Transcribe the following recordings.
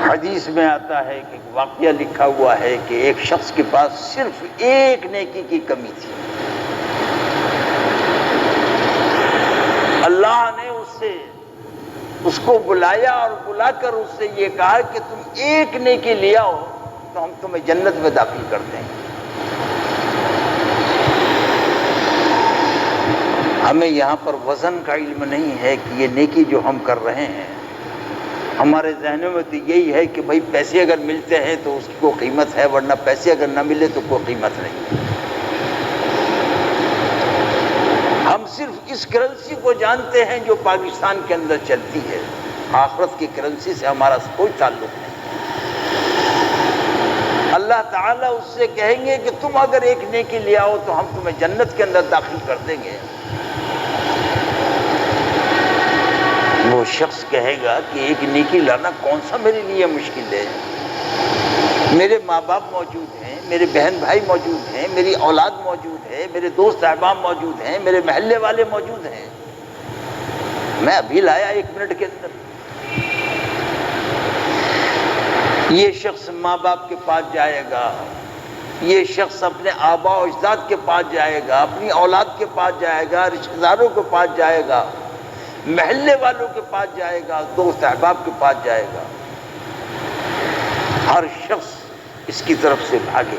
حدیث میں آتا ہے کہ ایک واقعہ لکھا ہوا ہے کہ ایک شخص کے پاس صرف ایک نیکی کی کمی تھی. اللہ نے اس کو بلایا اور بلا کر اس سے یہ کہا کہ تم ایک نیکی لے آؤ تو ہم تمہیں جنت میں داخل کر دیں گے. ہمیں یہاں پر وزن کا علم نہیں ہے کہ یہ نیکی جو ہم کر رہے ہیں، ہمارے ذہنوں میں تو یہی ہے کہ بھائی پیسے اگر ملتے ہیں تو اس کی کوئی قیمت ہے، ورنہ پیسے اگر نہ ملے تو کوئی قیمت نہیں. ہم صرف اس کرنسی کو جانتے ہیں جو پاکستان کے اندر چلتی ہے، آخرت کی کرنسی سے ہمارا کوئی تعلق نہیں. اللہ تعالیٰ اس سے کہیں گے کہ تم اگر ایک نیکی لے آؤ تو ہم تمہیں جنت کے اندر داخل کر دیں گے. وہ شخص کہے گا کہ ایک نیکی لانا کون سا میرے لیے مشکل ہے، میرے ماں باپ موجود ہیں، میرے بہن بھائی موجود ہیں، میری اولاد موجود ہے، میرے دوست احباب موجود ہیں، میرے محلے والے موجود ہیں، میں ابھی لایا 1 منٹ کے اندر. یہ شخص ماں باپ کے پاس جائے گا، یہ شخص اپنے آباء و اجداد کے پاس جائے گا، اپنی اولاد کے پاس جائے گا، رشتہ داروں کے پاس جائے گا، محلے والوں کے پاس جائے گا، دوست احباب کے پاس جائے گا. ہر شخص اس کی طرف سے بھاگے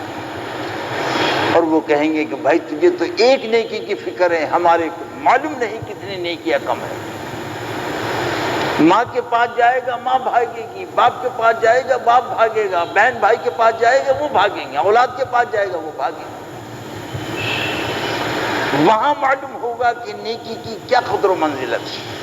اور وہ کہیں گے کہ بھائی تجھے تو ایک نیکی کی فکر ہے، ہمارے معلوم نہیں کتنی نیکیاں کم ہیں. ماں کے پاس جائے گا، ماں بھاگے گی، باپ کے پاس جائے گا، باپ بھاگے گا، بہن بھائی کے پاس جائے گا، وہ بھاگیں گے، اولاد کے پاس جائے گا، وہ بھاگیں گے. وہاں معلوم ہوگا کہ نیکی کی کیا قدر و منزلت ہے.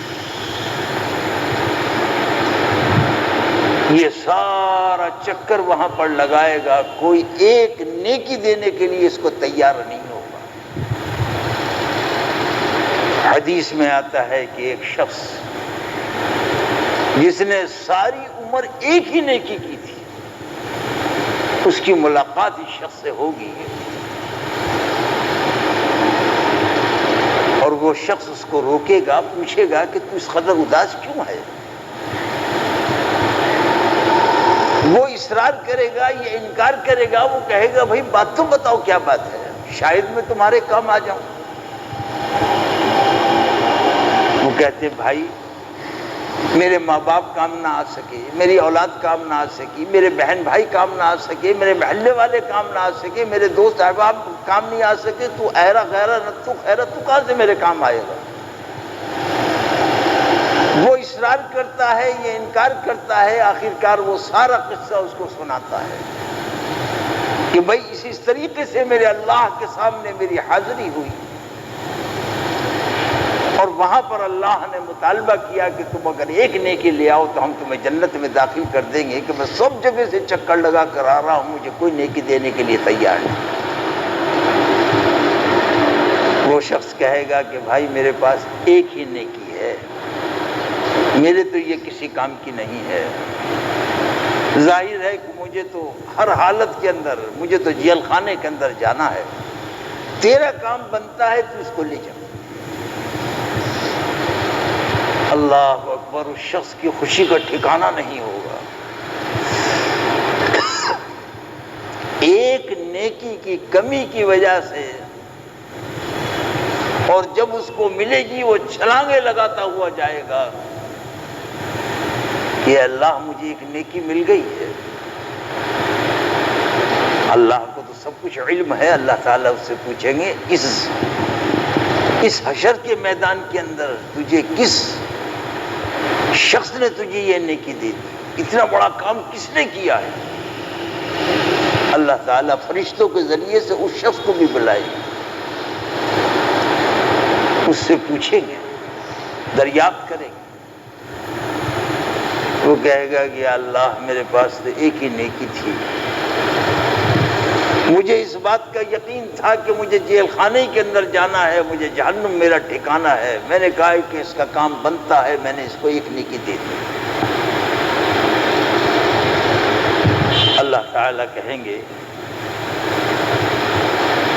یہ سارا چکر وہاں پر لگائے گا، کوئی ایک نیکی دینے کے لیے اس کو تیار نہیں ہوگا. حدیث میں آتا ہے کہ ایک شخص جس نے ساری عمر ایک ہی نیکی کی تھی، اس کی ملاقات اس شخص سے ہوگی اور وہ شخص اس کو روکے گا، پوچھے گا کہ تو اس قدر اداس کیوں ہے. وہ اصرار کرے گا، یہ انکار کرے گا، وہ کہے گا بھائی بات تو بتاؤ کیا بات ہے، شاید میں تمہارے کام آ جاؤں. وہ کہتے بھائی میرے ماں باپ کام نہ آ سکے، میری اولاد کام نہ آ سکی، میرے بہن بھائی کام نہ آ سکے، میرے محلے والے کام نہ آ سکے، میرے دوست احباب کام نہیں آ سکے، تو ایرا غیرہ نہ تو خیرہ، تو کہاں سے میرے کام آئے گا. وہ اصرار کرتا ہے، یہ انکار کرتا ہے، آخرکار وہ سارا قصہ اس کو سناتا ہے کہ بھائی اس طریقے سے میرے اللہ کے سامنے میری حاضری ہوئی اور وہاں پر اللہ نے مطالبہ کیا کہ تم اگر ایک نیکی لے آؤ تو ہم تمہیں جنت میں داخل کر دیں گے، کہ میں سب جگہ سے چکر لگا کر آ رہا ہوں، مجھے کوئی نیکی دینے کے لیے تیار نہیں. وہ شخص کہے گا کہ بھائی میرے پاس ایک ہی نیکی ہے، میرے تو یہ کسی کام کی نہیں ہے. ظاہر ہے کہ مجھے تو ہر حالت کے اندر، مجھے تو جیل خانے کے اندر جانا ہے، تیرا کام بنتا ہے تو اس کو لے جا. اللہ اکبر. اس شخص کی خوشی کا ٹھکانہ نہیں ہوگا. ایک نیکی کی کمی کی وجہ سے، اور جب اس کو ملے گی وہ چھلانگیں لگاتا ہوا جائے گا کہ اللہ مجھے ایک نیکی مل گئی ہے. اللہ کو تو سب کچھ علم ہے. اللہ تعالیٰ اس سے پوچھیں گے اس حشر کے میدان کے اندر تجھے کس شخص نے تجھے یہ نیکی دی تھی، اتنا بڑا کام کس نے کیا ہے. اللہ تعالیٰ فرشتوں کے ذریعے سے اس شخص کو بھی بلائے گا، اس سے پوچھیں گے، دریافت کریں گے. وہ کہے گا کہ اللہ میرے پاس تو ایک ہی نیکی تھی، مجھے اس بات کا یقین تھا کہ مجھے جیل خانے کے اندر جانا ہے، مجھے جہنم میرا ٹھکانہ ہے، میں نے کہا کہ اس کا کام بنتا ہے، میں نے اس کو ایک نیکی دے دی. اللہ تعالیٰ کہیں گے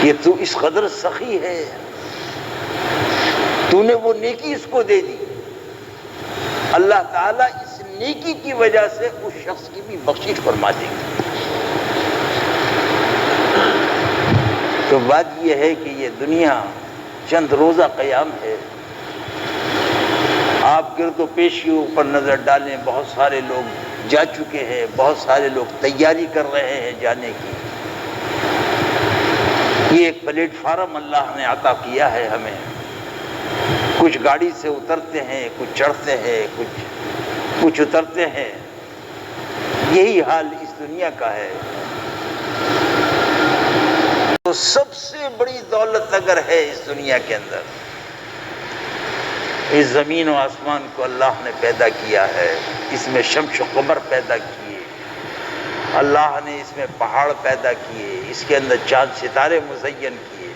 کہ تو اس قدر سخی ہے، تو نے وہ نیکی اس کو دے دی. اللہ تعالیٰ اس نیکی کی وجہ سے اس شخص کی بھی بخشش فرما دیں گے۔ تو بات یہ ہے کہ یہ دنیا چند روزہ قیام ہے۔ آپ گرد و پیش کے اوپر نظر ڈالیں، بہت سارے لوگ جا چکے ہیں، بہت سارے لوگ تیاری کر رہے ہیں جانے کی۔ یہ ایک پلیٹ فارم اللہ نے عطا کیا ہے ہمیں۔ کچھ گاڑی سے اترتے ہیں، کچھ چڑھتے ہیں، کچھ اترتے ہیں۔ یہی حال اس دنیا کا ہے۔ تو سب سے بڑی دولت اگر ہے اس دنیا کے اندر، اس زمین و آسمان کو اللہ نے پیدا کیا ہے، اس میں شمس و قمر پیدا کیے، اللہ نے اس میں پہاڑ پیدا کیے، اس کے اندر چاند ستارے مزین کیے۔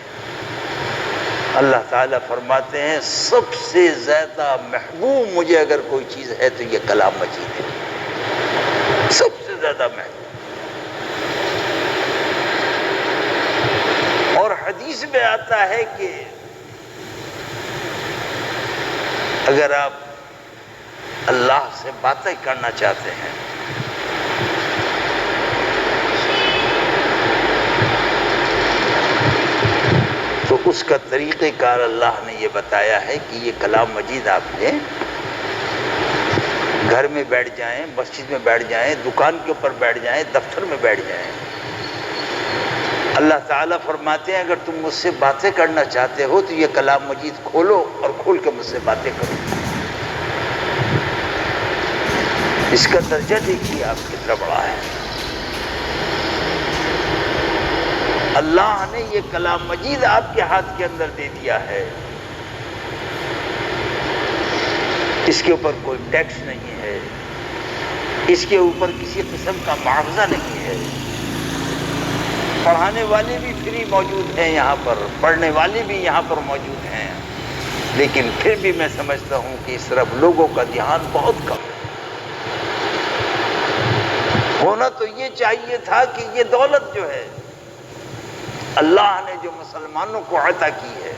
اللہ تعالیٰ فرماتے ہیں سب سے زیادہ محبوب مجھے اگر کوئی چیز ہے تو یہ کلام مجید ہے، سب سے زیادہ محبوب۔ اور حدیث میں آتا ہے کہ اگر آپ اللہ سے باتیں کرنا چاہتے ہیں تو اس کا طریقہ کار اللہ نے یہ بتایا ہے کہ یہ کلام مجید آپ نے گھر میں بیٹھ جائیں، مسجد میں بیٹھ جائیں، دکان کے اوپر بیٹھ جائیں، دفتر میں بیٹھ جائیں۔ اللہ تعالیٰ فرماتے ہیں اگر تم مجھ سے باتیں کرنا چاہتے ہو تو یہ کلام مجید کھولو اور کھول کے مجھ سے باتیں کرو۔ اس کا درجہ دیکھیے آپ کتنا بڑا ہے۔ اللہ نے یہ کلام مجید آپ کے ہاتھ کے اندر دے دیا ہے، اس کے اوپر کوئی ٹیکس نہیں ہے، اس کے اوپر کسی قسم کا معاوضہ نہیں ہے۔ پڑھانے والے بھی فری موجود ہیں یہاں پر، پڑھنے والے بھی یہاں پر موجود ہیں، لیکن پھر بھی میں سمجھتا ہوں کہ اس طرف لوگوں کا دھیان بہت کم ہے۔ ہونا تو یہ چاہیے تھا کہ یہ دولت جو ہے اللہ نے جو مسلمانوں کو عطا کی ہے